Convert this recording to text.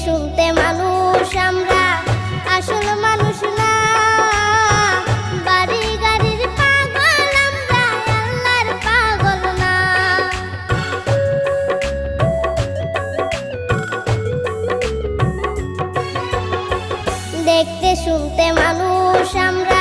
শুনতে মানুষ আমরা, আসল মানুষ না। বাড়ি গাড়ির পাগল আমরা, আল্লাহর পাগল না। দেখতে শুনতে মানুষ আমরা,